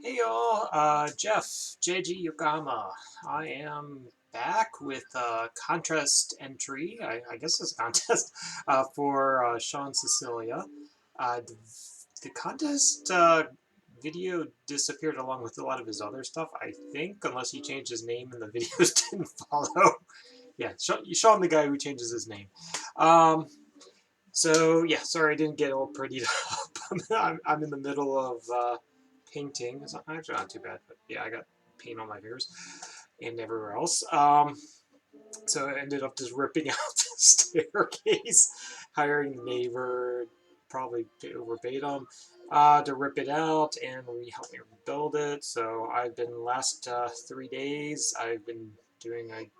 Hey y'all, Jeff, JG Yokohama. I am back with a contest entry, I guess it's a contest, for Shawn Cecilia. The contest video disappeared along with a lot of his other stuff, I think, unless he changed his name and the videos didn't follow. Yeah, Shawn the guy who changes his name. Um, so yeah, sorry I didn't get all prettied up. I'm in the middle of painting. It's actually not too bad, but yeah, I got paint on my fingers and everywhere else. So I ended up just ripping out the staircase, hiring a neighbor, probably overpaid him, to rip it out and help me rebuild it. So I've been last 3 days. I've been doing like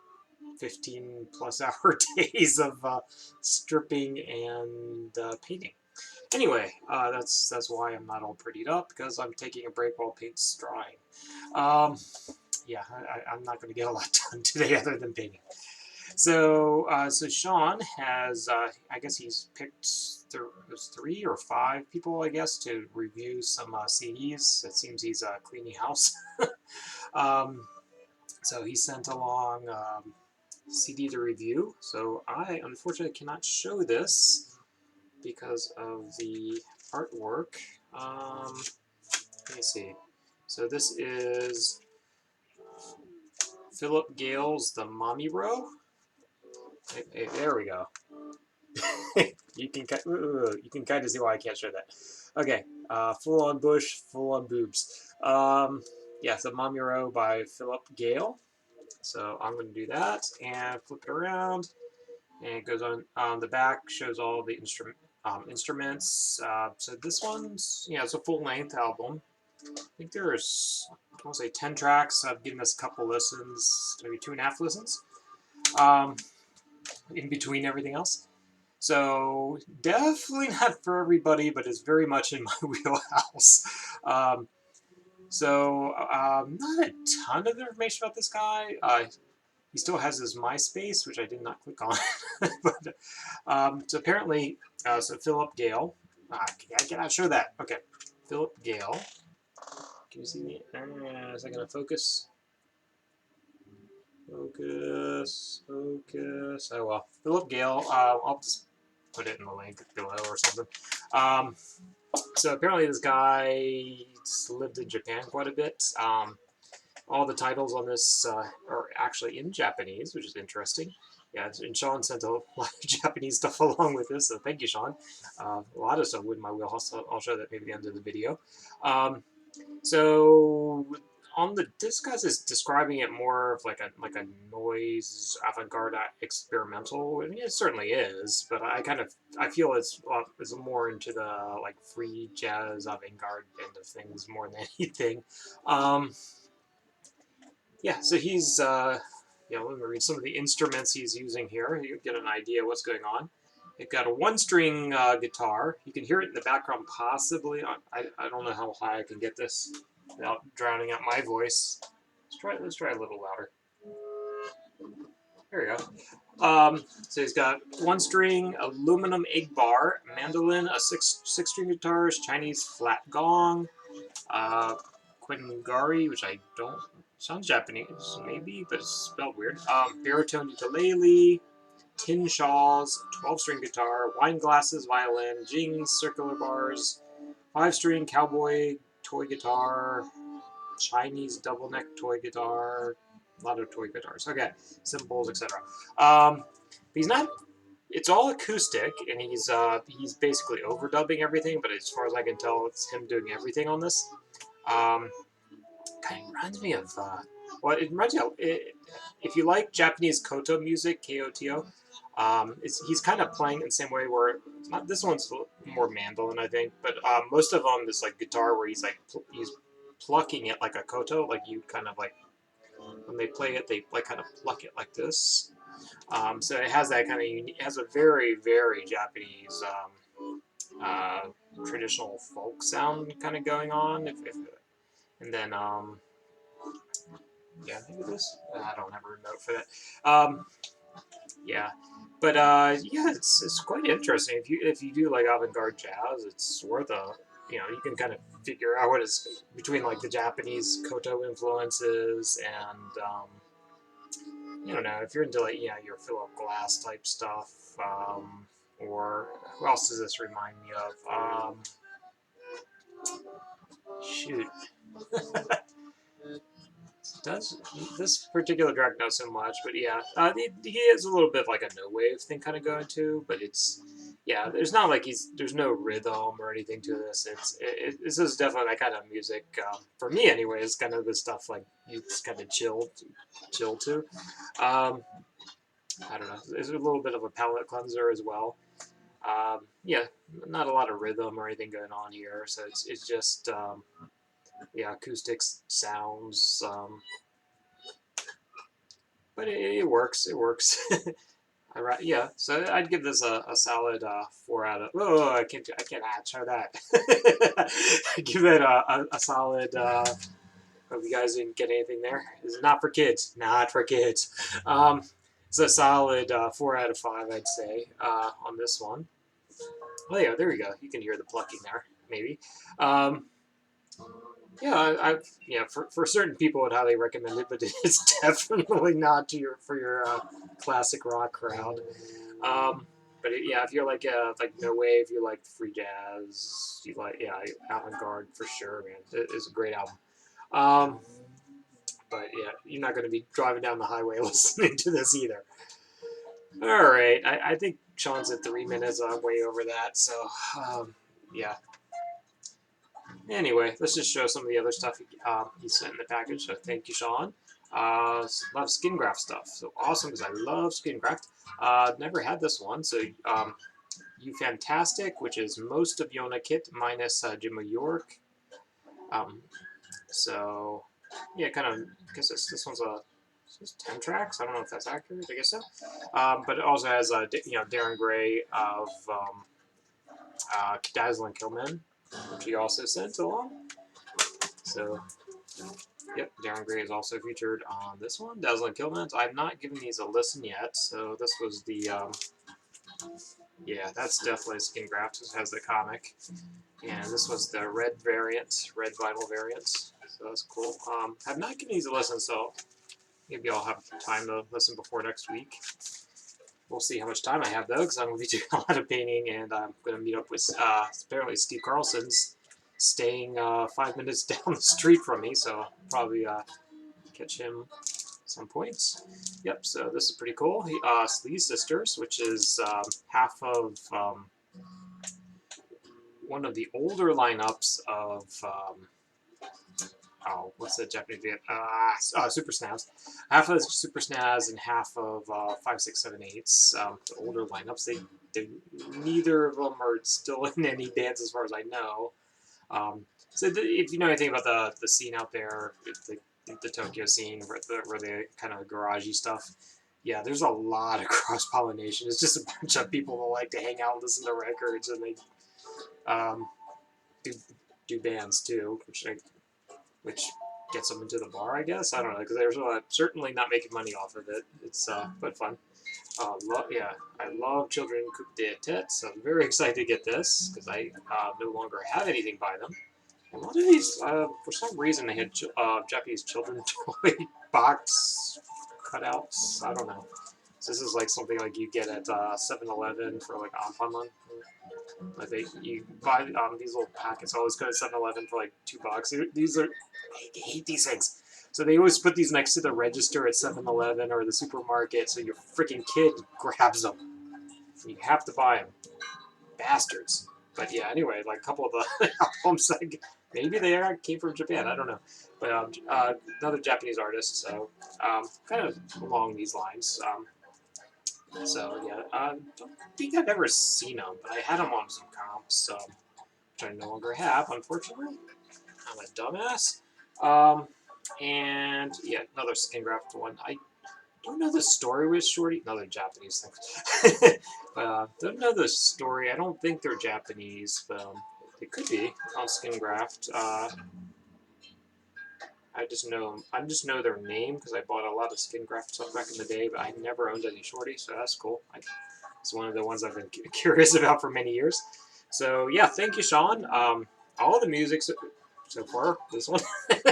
15 plus hour days of stripping and painting. Anyway, that's why I'm not all prettied up, because I'm taking a break while paint's drying. Um, yeah, I'm not going to get a lot done today other than painting. So Shawn has, I guess he's picked there's 3 or 5 people, I guess, to review some CDs. It seems he's cleaning house. um, so he sent along CD to review. So I unfortunately cannot show this because of the artwork. Let me see. So this is Philip Gayle's The Mommy Row. Hey, there we go. you can kind of see why I can't show that. Okay, full on bush, full on boobs. Yeah, so Mommy Row by Philip Gayle. So I'm going to do that and flip it around, and it goes on. The back shows all the instruments. So this one's, it's a full length album. I think there's, I want to say 10 tracks. I've given this a couple listens, maybe 2.5 listens, um, in between everything else. So definitely not for everybody, but it's very much in my wheelhouse. Um, not a ton of information about this guy. He still has his MySpace, which I did not click on. but so apparently, so Philip Gayle. I cannot show that. Okay, Philip Gayle. Can you see me? Is that going to focus? Focus. Oh well. Philip Gayle. I'll just put it in the link below or something. Um, so apparently this guy lived in Japan quite a bit. All the titles on this are actually in Japanese, which is interesting. Yeah, and Shawn sent a lot of Japanese stuff along with this, so thank you, Shawn. A lot of stuff with my wheelhouse. I'll show that maybe at the end of the video. So on the Discuss is describing it more of like a noise avant-garde experimental. I mean, it certainly is, but I feel it's more into the like free jazz avant-garde end of things more than anything. Yeah, so he's let me read some of the instruments he's using here. You get an idea what's going on. They've got a 1-string guitar. You can hear it in the background, possibly. I don't know how high I can get this without drowning out my voice. Let's try a little louder. There we go. So he's got 1-string aluminum egg bar, mandolin, a six-string guitar, Chinese flat gong, Quingari, which I don't, sounds Japanese maybe, but it's spelled weird. Baritone ukulele, tin shawls, 12-string guitar, wine glasses, violin, jings, circular bars, 5-string cowboy toy guitar, Chinese double neck toy guitar, a lot of toy guitars. Okay, cymbals, etc. He's not. It's all acoustic, and he's basically overdubbing everything. But as far as I can tell, it's him doing everything on this. Kind of reminds me of it reminds me of if you like Japanese koto music, Koto. He's kind of playing in the same way where not this one's more mandolin, I think, but most of them is like guitar where he's plucking it like a koto, like you kind of like when they play it, they like kind of pluck it like this. So it has that kind of unique, it has a very very Japanese traditional folk sound kind of going on. And then yeah, maybe this. I don't have a note for that. Yeah, but yeah, it's quite interesting. If you do like avant-garde jazz, it's worth a you can kind of figure out what is between like the Japanese koto influences and you don't know if you're into like your Philip Glass type stuff. Or who else does this remind me of? Shoot. Does this particular track not so much, but yeah, he is a little bit like a no wave thing kind of going to, but it's there's not like there's no rhythm or anything to this. This is definitely that kind of music for me anyway. It's kind of the stuff like it's kind of chill to. I don't know. It's a little bit of a palate cleanser as well. Yeah, not a lot of rhythm or anything going on here, so it's just acoustics sounds. But it works. It works. All right, yeah. So I'd give this a solid 4 out of. Oh, I can't try that. I'd give it a solid. Hope you guys didn't get anything there. This is not for kids. Not for kids. It's a solid 4 out of 5, I'd say, on this one. Oh yeah, there we go. You can hear the plucking there, maybe. Yeah, for certain people, I'd highly recommend it, but it's definitely not for your classic rock crowd. But if you're like no wave, you like free jazz, you like avant-garde for sure, man. It's a great album. But yeah, you're not going to be driving down the highway listening to this either. All right, I think Shawn's at 3 minutes. I'm way over that, so yeah. Anyway, let's just show some of the other stuff he sent in the package. So thank you, Shawn. A lot of skin graft stuff. So awesome, because I love skin graft. Never had this one. So You Fantastic, which is most of Yona kit minus Jimmo York. So yeah, kind of. I guess this one's 10 tracks. I don't know if that's accurate. I guess so. But it also has Darren Gray of Dazzling Killmen, which he also sent along. So, yep, Darren Gray is also featured on this one, Dazzling Killmen. I've not given these a listen yet, so this was the, that's definitely Skin Graft. This has the comic. And this was the red vinyl variant, so that's cool. I've not given these a listen, so maybe I'll have time to listen before next week. We'll see how much time I have, though, because I'm going to be doing a lot of painting, and I'm going to meet up with, apparently, Steve Carlson's staying 5 minutes down the street from me, so I'll probably catch him at some point. Yep, so this is pretty cool. Sleaze Sisters, which is half of one of the older lineups of... what's the Japanese name? Super SNAS. Half of Super SNAS and half of 5, 6, 7, 8s. The older lineups. Neither of them are still in any bands as far as I know. So if you know anything about the scene out there, the Tokyo scene, where the kind of garagey stuff, yeah, there's a lot of cross pollination. It's just a bunch of people that like to hang out and listen to records, and they do bands too, which gets them into the bar, I guess. I don't know, because they're certainly not making money off of it. It's but fun. I love Children Coupe de Tête, so I'm very excited to get this, because I no longer have anything by them. A lot of these, for some reason, they had Japanese children toy box cutouts. I don't know. So this is like something like you get at 7-Eleven for like Anpanman. Like you buy these little packets. Always go to 7-Eleven for like $2. These are, I hate these things. So they always put these next to the register at 7-Eleven or the supermarket, so your freaking kid grabs them. You have to buy them, bastards. But yeah, anyway, like a couple of the albums, like maybe they came from Japan. I don't know, but another Japanese artist. So kind of along these lines. So yeah, I don't think I've ever seen them, but I had them on some comps, which I no longer have, unfortunately. I'm a dumbass. And yeah, another skin graft one. I don't know the story with Shorty. Another Japanese thing. But don't know the story. I don't think they're Japanese, but they could be on skin graft. I just know their name because I bought a lot of skin graft stuff back in the day, but I never owned any Shorty, so that's cool. It's one of the ones I've been curious about for many years. So yeah, thank you, Shawn. all the music so far, this one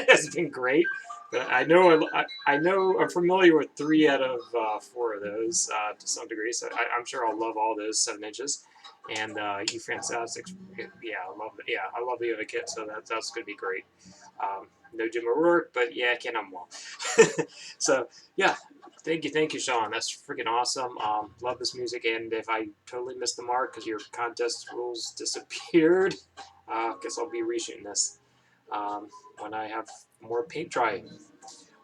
has been great. But I know I'm familiar with 3 out of 4 of those to some degree. So I'm sure I'll love all those 7 inches. And you fantastic, yeah, I love it. Yeah, I love the other kit, so that's gonna be great. No Jim O'Rourke, but yeah, Ken Umwall. So yeah, thank you, Shawn. That's freaking awesome. Love this music, and if I totally missed the mark because your contest rules disappeared, guess I'll be reshooting this when I have more paint dry.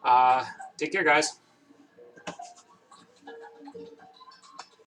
Uh, Take care, guys.